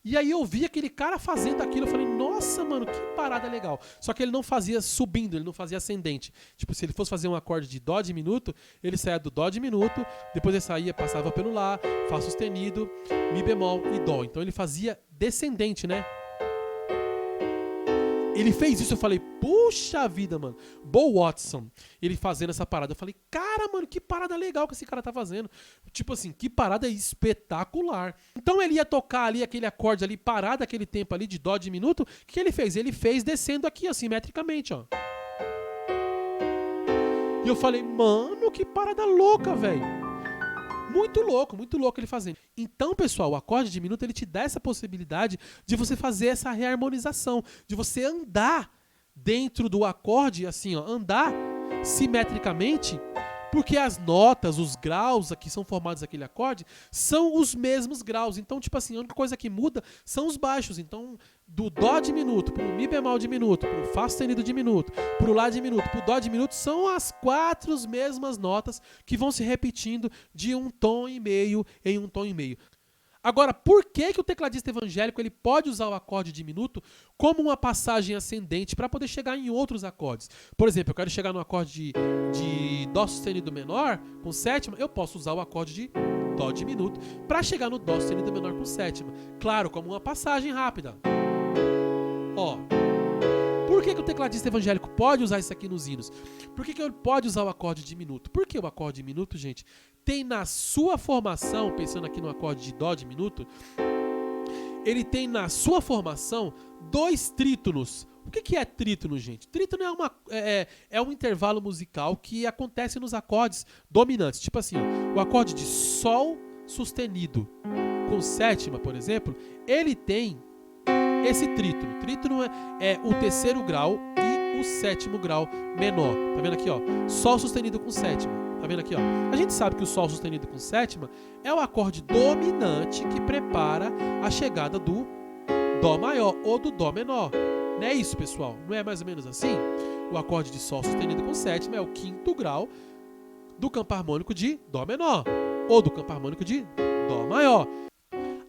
E aí eu vi aquele cara fazendo aquilo, eu falei, nossa, mano, que parada legal. Só que ele não fazia subindo, ele não fazia ascendente. Tipo, se ele fosse fazer um acorde de dó diminuto, ele saía do dó diminuto, depois ele saía, passava pelo lá, fá sustenido, mi bemol e dó. Então ele fazia descendente, né? Ele fez isso, eu falei, puxa vida, mano. Bo Watson, ele fazendo essa parada. Eu falei, cara, mano, que parada legal que esse cara tá fazendo. Tipo assim, que parada espetacular. Então ele ia tocar ali aquele acorde ali, parado aquele tempo ali de dó diminuto. O que ele fez? Ele fez descendo aqui, assim, simetricamente, ó. E eu falei, mano, que parada louca, velho. Muito louco ele fazendo. Então, pessoal, o acorde diminuto, ele te dá essa possibilidade de você fazer essa reharmonização, de você andar dentro do acorde, assim, ó, andar simetricamente, porque as notas, os graus aqui são formados naquele acorde, são os mesmos graus. Então, tipo assim, a única coisa que muda são os baixos. Então, do dó diminuto pro mi bemol diminuto, pro fá sustenido diminuto, pro lá diminuto, pro dó diminuto, são as 4 mesmas notas que vão se repetindo de um tom e meio em um tom e meio. Agora, por que o tecladista evangélico ele pode usar o acorde diminuto como uma passagem ascendente para poder chegar em outros acordes? Por exemplo, eu quero chegar no acorde de dó sustenido menor com sétima, eu posso usar o acorde de dó diminuto para chegar no dó sustenido menor com sétima. Claro, como uma passagem rápida. Ó, por que o tecladista evangélico pode usar isso aqui nos hinos? Por que ele pode usar o acorde diminuto? Porque o acorde diminuto, gente, tem na sua formação, pensando aqui no acorde de dó diminuto, ele tem na sua formação 2 trítonos. O que é trítono, gente? Trítono é um intervalo musical que acontece nos acordes dominantes. Tipo assim, ó, o acorde de sol sustenido com sétima, por exemplo, ele tem esse trítono. Trítono é o 3º grau e o 7º grau menor. Tá vendo aqui, ó? Sol sustenido com sétima. Tá vendo aqui, ó? A gente sabe que o sol sustenido com sétima é o acorde dominante que prepara a chegada do dó maior ou do dó menor. Não é isso, pessoal? Não é mais ou menos assim? O acorde de sol sustenido com sétima é o 5º grau do campo harmônico de dó menor ou do campo harmônico de dó maior.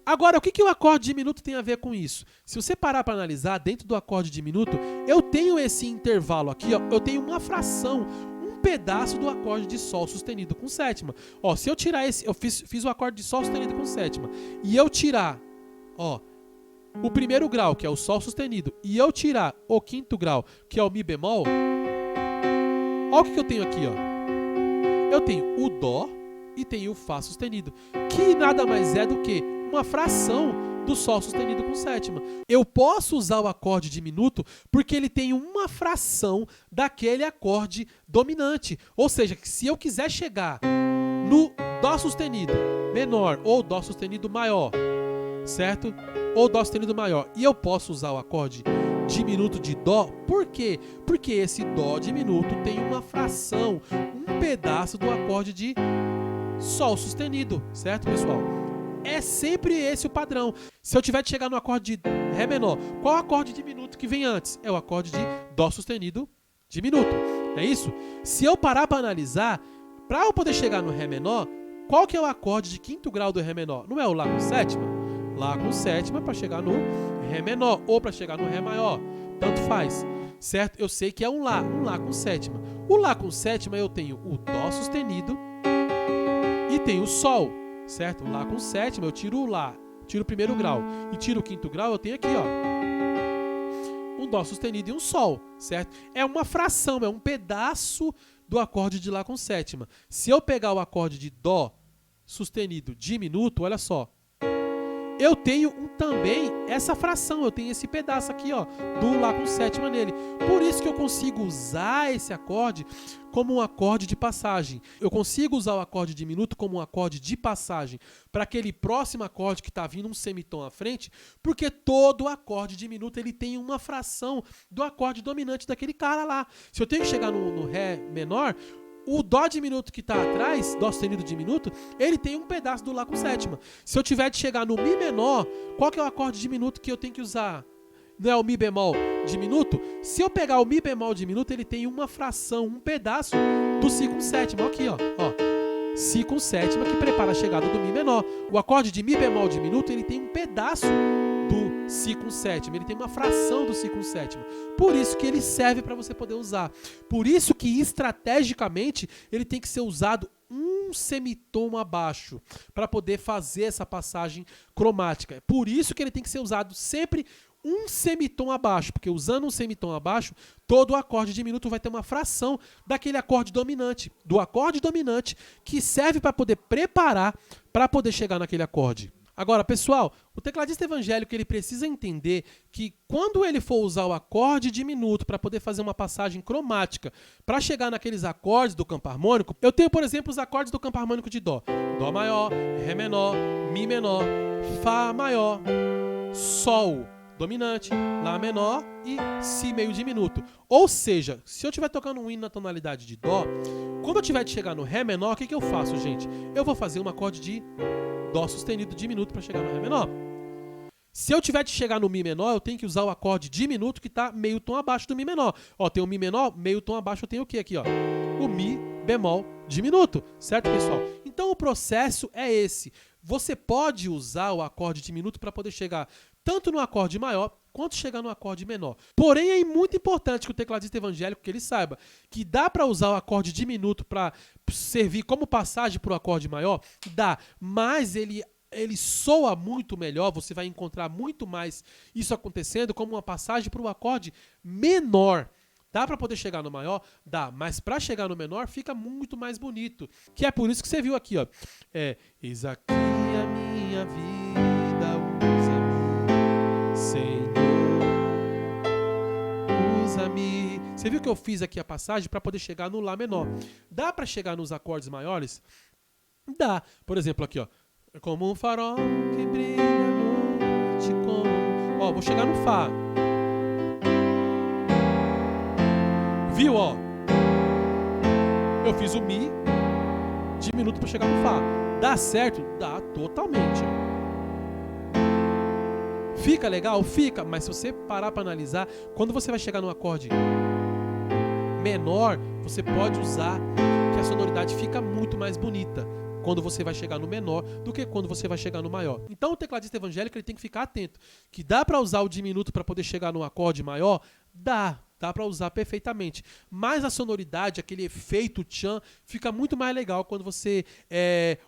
Agora, o que o acorde diminuto tem a ver com isso? Se você parar para analisar, dentro do acorde diminuto, eu tenho esse intervalo aqui, ó, eu tenho uma fração, um pedaço do acorde de sol sustenido com sétima. Ó, se eu tirar esse, eu fiz o acorde de sol sustenido com sétima, e eu tirar, ó, o 1º grau, que é o sol sustenido, e eu tirar o 5º grau, que é o mi bemol, ó o que eu tenho aqui, ó. Eu tenho o dó e tenho o fá sustenido, que nada mais é do que uma fração do sol sustenido com sétima. Eu posso usar o acorde diminuto porque ele tem uma fração daquele acorde dominante. Ou seja, que se eu quiser chegar no dó sustenido menor ou dó sustenido maior, certo? Ou dó sustenido maior, e eu posso usar o acorde diminuto de dó, por quê? Porque esse dó diminuto tem uma fração, um pedaço do acorde de sol sustenido, certo, pessoal? É sempre esse o padrão. Se eu tiver de chegar no acorde de Ré menor, qual acorde diminuto que vem antes? É o acorde de Dó sustenido diminuto. É isso? Se eu parar para analisar, para eu poder chegar no Ré menor, qual que é o acorde de 5º grau do Ré menor? Não é o Lá com sétima? Lá com sétima para chegar no Ré menor ou para chegar no Ré maior. Tanto faz. Certo? Eu sei que é um Lá com sétima. O Lá com sétima eu tenho o Dó sustenido e tenho o Sol. Certo? Lá com sétima, eu tiro o Lá, tiro o 1º grau e tiro o 5º grau, eu tenho aqui, ó, um Dó sustenido e um Sol, certo? É uma fração, é um pedaço do acorde de Lá com sétima. Se eu pegar o acorde de Dó sustenido diminuto, olha só, eu tenho também essa fração, eu tenho esse pedaço aqui, ó, do Lá com sétima nele. Por isso que eu consigo usar esse acorde como um acorde de passagem. Eu consigo usar o acorde diminuto como um acorde de passagem para aquele próximo acorde que está vindo um semitom à frente, porque todo acorde diminuto ele tem uma fração do acorde dominante daquele cara lá. Se eu tenho que chegar no Ré menor, o Dó diminuto que está atrás, Dó sustenido diminuto, ele tem um pedaço do Lá com sétima. Se eu tiver de chegar no Mi menor, qual que é o acorde diminuto que eu tenho que usar? Não é o Mi bemol diminuto? Se eu pegar o Mi bemol diminuto, ele tem uma fração, um pedaço do Si com sétima. Aqui, ó. Si com sétima que prepara a chegada do Mi menor. O acorde de Mi bemol diminuto, ele tem um pedaço do Si com sétima, ele tem uma fração do Si com sétima. Por isso que ele serve para você poder usar. Por isso que estrategicamente ele tem que ser usado um semitom abaixo para poder fazer essa passagem cromática. Por isso que ele tem que ser usado sempre um semitom abaixo, porque usando um semitom abaixo, todo acorde diminuto vai ter uma fração daquele acorde dominante, do acorde dominante que serve para poder preparar para poder chegar naquele acorde. Agora, pessoal, o tecladista evangélico ele precisa entender que quando ele for usar o acorde diminuto para poder fazer uma passagem cromática para chegar naqueles acordes do campo harmônico, eu tenho, por exemplo, os acordes do campo harmônico de Dó. Dó maior, Ré menor, Mi menor, Fá maior, Sol dominante, Lá menor e Si meio diminuto. Ou seja, se eu estiver tocando um hino na tonalidade de Dó, quando eu tiver de chegar no Ré menor, o que eu faço, gente? Eu vou fazer um acorde de Dó sustenido diminuto para chegar no Ré menor. Se eu tiver de chegar no Mi menor, eu tenho que usar o acorde diminuto que está meio tom abaixo do Mi menor. Ó, tem o Mi menor, meio tom abaixo eu tenho o quê aqui, ó? O Mi bemol diminuto, certo, pessoal? Então o processo é esse. Você pode usar o acorde diminuto para poder chegar tanto no acorde maior quanto chegar no acorde menor. Porém, é muito importante que o tecladista evangélico que ele saiba que dá para usar o acorde diminuto para servir como passagem para o acorde maior? Dá, mas ele soa muito melhor, você vai encontrar muito mais isso acontecendo como uma passagem para o acorde menor. Dá para poder chegar no maior? Dá, mas para chegar no menor fica muito mais bonito. Que é por isso que você viu aqui, ó. Eis aqui a minha vida, usa-me, Senhor, usa-me. Você viu que eu fiz aqui a passagem para poder chegar no Lá menor. Dá para chegar nos acordes maiores? Dá. Por exemplo, aqui, ó. É como um farol que brilha à noite, como... Ó, vou chegar no Fá. Viu, ó? Eu fiz o Mi diminuto para chegar no Fá. Dá certo? Dá totalmente. Fica legal? Fica. Mas se você parar para analisar, quando você vai chegar no acorde menor, você pode usar que a sonoridade fica muito mais bonita quando você vai chegar no menor do que quando você vai chegar no maior. Então o tecladista evangélico ele tem que ficar atento. Que dá para usar o diminuto para poder chegar no acorde maior? Dá para usar perfeitamente. Mas a sonoridade, aquele efeito tchan, fica muito mais legal quando você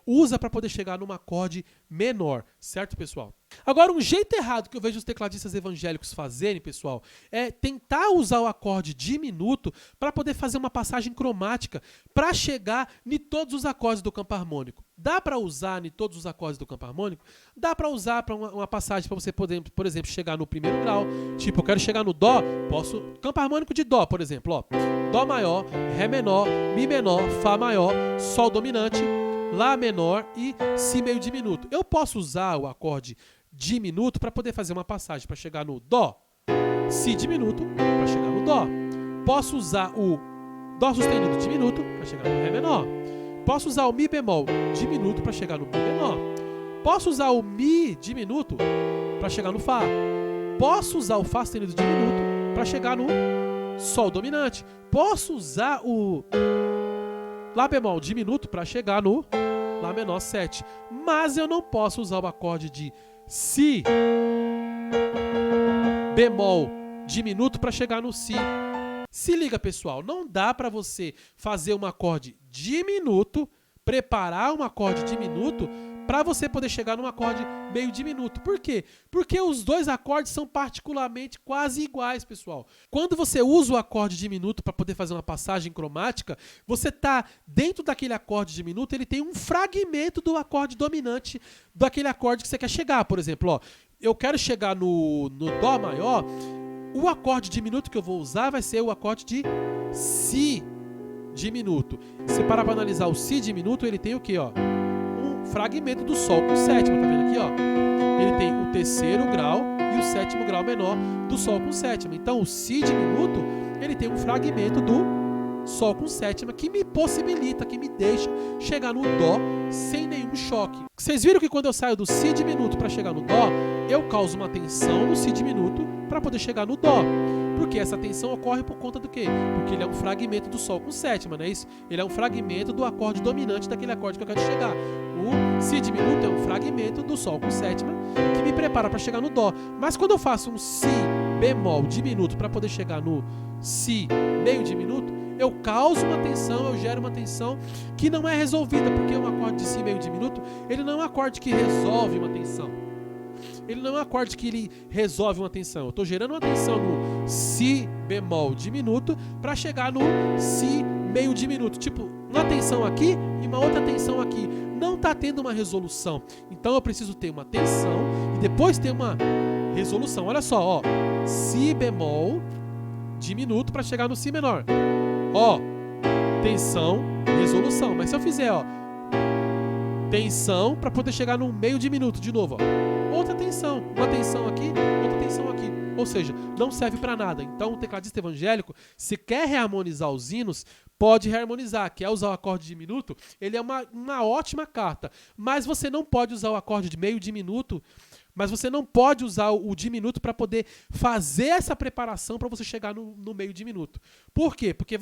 usa para poder chegar num acorde menor. Certo, pessoal? Agora, um jeito errado que eu vejo os tecladistas evangélicos fazerem, pessoal, é tentar usar o acorde diminuto para poder fazer uma passagem cromática para chegar em todos os acordes do campo harmônico. Dá para usar em todos os acordes do campo harmônico? Dá para usar para uma passagem para você poder, por exemplo, chegar no primeiro grau. Tipo, eu quero chegar no Dó, posso... Campo harmônico de Dó, por exemplo, ó. Dó maior, Ré menor, Mi menor, Fá maior, Sol dominante, Lá menor e Si meio diminuto. Eu posso usar o acorde diminuto para poder fazer uma passagem para chegar no Dó, Si diminuto para chegar no Dó. Posso usar o Dó sustenido diminuto para chegar no Ré menor. Posso usar o Mi bemol diminuto para chegar no Mi menor. Posso usar o Mi diminuto para chegar no Fá. Posso usar o Fá sustenido diminuto para chegar no Sol dominante. Posso usar o Lá bemol diminuto para chegar no Lá menor 7. Mas eu não posso usar o acorde de Si bemol diminuto para chegar no Si. Se liga, pessoal, não dá para você fazer um acorde diminuto, preparar um acorde diminuto para você poder chegar num acorde meio diminuto. Por quê? Porque os dois acordes são particularmente quase iguais, pessoal. Quando você usa o acorde diminuto para poder fazer uma passagem cromática, você está dentro daquele acorde diminuto, ele tem um fragmento do acorde dominante daquele acorde que você quer chegar. Por exemplo, ó, eu quero chegar no Dó maior, o acorde diminuto que eu vou usar vai ser o acorde de Si diminuto. Se parar para analisar o Si diminuto, ele tem o quê, ó? Um fragmento do Sol com sétima, tá vendo aqui, ó? Ele tem o terceiro grau e o sétimo grau menor do Sol com sétima. Então, o Si diminuto, ele tem um fragmento do Sol com sétima que me possibilita, que me deixa chegar no Dó sem nenhum choque. Vocês viram que quando eu saio do Si diminuto para chegar no Dó, eu causo uma tensão no Si diminuto para poder chegar no Dó. Porque essa tensão ocorre por conta do quê? Porque ele é um fragmento do Sol com sétima, não é isso? Ele é um fragmento do acorde dominante daquele acorde que eu quero chegar. O Si diminuto é um fragmento do Sol com sétima que me prepara para chegar no Dó. Mas quando eu faço um Si bemol diminuto para poder chegar no Si meio diminuto, eu causo uma tensão, eu gero uma tensão que não é resolvida, porque um acorde de Si meio diminuto, ele não é um acorde que resolve uma tensão. Ele não é um acorde que ele resolve uma tensão. Eu estou gerando uma tensão no Si bemol diminuto para chegar no Si meio diminuto. Tipo, uma tensão aqui e uma outra tensão aqui. Não está tendo uma resolução. Então eu preciso ter uma tensão e depois ter uma resolução. Olha só, ó. Si bemol diminuto para chegar no Si menor. Ó, tensão, resolução. Mas se eu fizer, ó, tensão para poder chegar no meio diminuto de novo, ó. Outra tensão, uma tensão aqui, outra tensão aqui. Ou seja, não serve para nada. Então, o tecladista evangélico, se quer reharmonizar os hinos, pode reharmonizar. Quer usar o acorde diminuto? Ele é uma ótima carta. Mas você não pode usar o acorde de meio diminuto. Mas você não pode usar o diminuto para poder fazer essa preparação para você chegar no meio diminuto. Por quê? Porque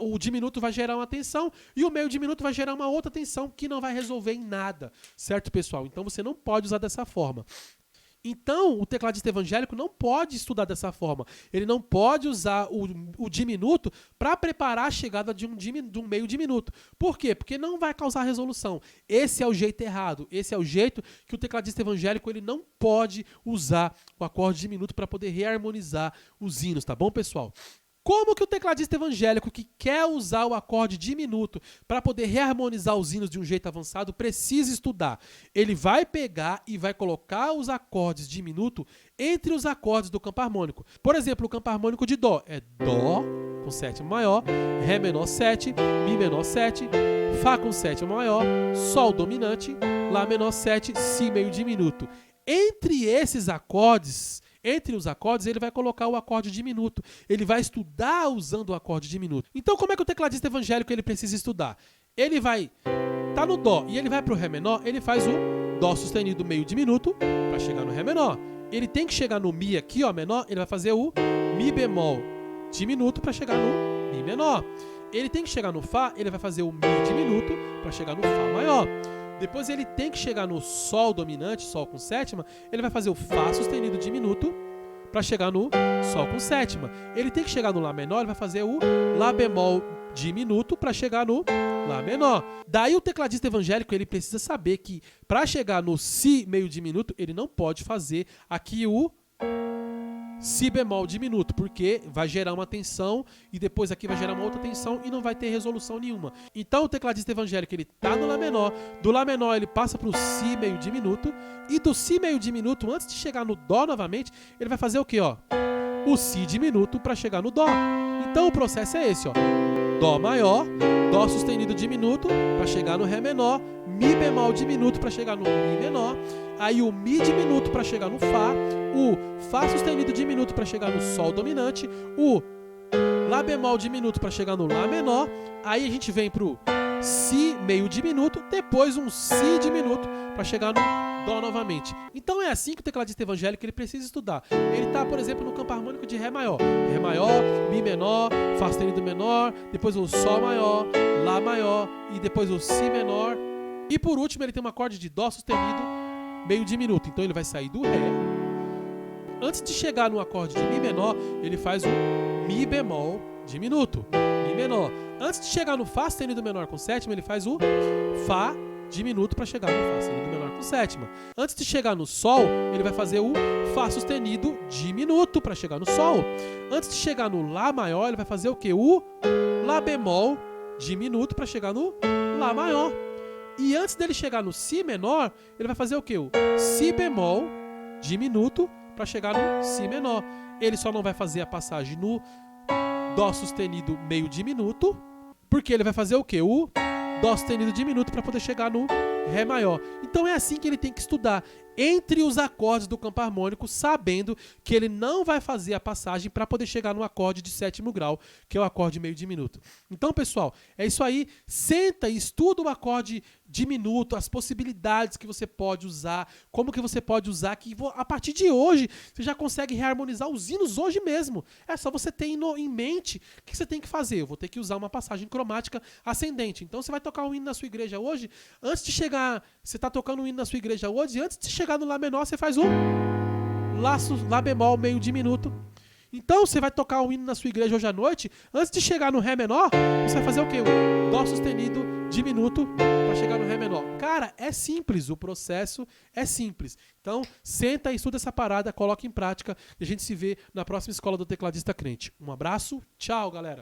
o diminuto vai gerar uma tensão e o meio diminuto vai gerar uma outra tensão que não vai resolver em nada. Certo, pessoal? Então você não pode usar dessa forma. Então, o tecladista evangélico não pode estudar dessa forma. Ele não pode usar o diminuto para preparar a chegada de um meio diminuto. Por quê? Porque não vai causar resolução. Esse é o jeito errado. Esse é o jeito que o tecladista evangélico ele não pode usar o acorde diminuto para poder reharmonizar os hinos, tá bom, pessoal? Como que o tecladista evangélico que quer usar o acorde diminuto para poder reharmonizar os hinos de um jeito avançado precisa estudar? Ele vai pegar e vai colocar os acordes diminuto entre os acordes do campo harmônico. Por exemplo, o campo harmônico de Dó é Dó com sétima maior, Ré menor 7, Mi menor 7, Fá com sétima maior, Sol dominante, Lá menor 7, Si meio diminuto. Entre esses acordes, entre os acordes, ele vai colocar o acorde diminuto. Ele vai estudar usando o acorde diminuto. Então, como é que o tecladista evangélico ele precisa estudar? Ele vai tá no Dó e ele vai para o Ré menor, ele faz o Dó sustenido meio diminuto para chegar no Ré menor. Ele tem que chegar no Mi aqui, ó, menor, ele vai fazer o Mi bemol diminuto para chegar no Mi menor. Ele tem que chegar no Fá, ele vai fazer o Mi diminuto para chegar no Fá maior. Depois ele tem que chegar no Sol dominante, Sol com sétima, ele vai fazer o Fá sustenido diminuto para chegar no Sol com sétima. Ele tem que chegar no Lá menor, ele vai fazer o Lá bemol diminuto para chegar no Lá menor. Daí o tecladista evangélico ele precisa saber que para chegar no Si meio diminuto, ele não pode fazer aqui o Si bemol diminuto, porque vai gerar uma tensão e depois aqui vai gerar uma outra tensão e não vai ter resolução nenhuma. Então o tecladista evangélico ele tá no Lá menor, do Lá menor ele passa para o Si meio diminuto e do Si meio diminuto, antes de chegar no Dó novamente, ele vai fazer o quê, ó? O Si diminuto para chegar no Dó. Então o processo é esse, ó. Dó maior, Dó sustenido diminuto para chegar no Ré menor, Mi bemol diminuto para chegar no Mi menor, aí o Mi diminuto para chegar no Fá, o Fá sustenido diminuto para chegar no Sol dominante, o Lá bemol diminuto para chegar no Lá menor, aí a gente vem pro Si meio diminuto, depois um Si diminuto para chegar no Dó novamente. Então é assim que o tecladista evangélico ele precisa estudar. Ele está, por exemplo, no campo harmônico de Ré maior. Ré maior, Mi menor, Fá sustenido menor, depois o Sol maior, Lá maior e depois o Si menor. E por último ele tem um acorde de Dó sustenido meio diminuto. Então ele vai sair do Ré. Antes de chegar no acorde de Mi menor, ele faz o Mi bemol diminuto. Mi menor. Antes de chegar no Fá sustenido menor com sétima, ele faz o Fá diminuto para chegar no Fá sustenido menor com sétima. Antes de chegar no Sol, ele vai fazer o Fá sustenido diminuto para chegar no Sol. Antes de chegar no Lá maior, ele vai fazer o quê? O Lá bemol diminuto para chegar no Lá maior. E antes dele chegar no Si menor, ele vai fazer o quê? O Si bemol diminuto para chegar no Si menor. Ele só não vai fazer a passagem no Dó sustenido meio diminuto, porque ele vai fazer o quê? O Dó sustenido diminuto para poder chegar no Ré maior. Então é assim que ele tem que estudar entre os acordes do campo harmônico, sabendo que ele não vai fazer a passagem para poder chegar no acorde de sétimo grau, que é o acorde meio diminuto. Então, pessoal, é isso aí. Senta e estuda o acorde diminuto, as possibilidades que você pode usar, como que você pode usar, que a partir de hoje você já consegue reharmonizar os hinos hoje mesmo. É só você ter em mente o que você tem que fazer. Eu vou ter que usar uma passagem cromática ascendente. Então você vai tocar um hino na sua igreja hoje, antes de chegar, você está tocando um hino na sua igreja hoje, antes de chegar no Lá menor, você faz Lá bemol meio diminuto. Então você vai tocar um hino na sua igreja hoje à noite, antes de chegar no Ré menor, você vai fazer o quê? O Dó sustenido diminuto para chegar no Ré menor. Cara, é simples, o processo é simples. Então, senta e estuda essa parada, coloca em prática e a gente se vê na próxima Escola do Tecladista Crente. Um abraço, tchau, galera!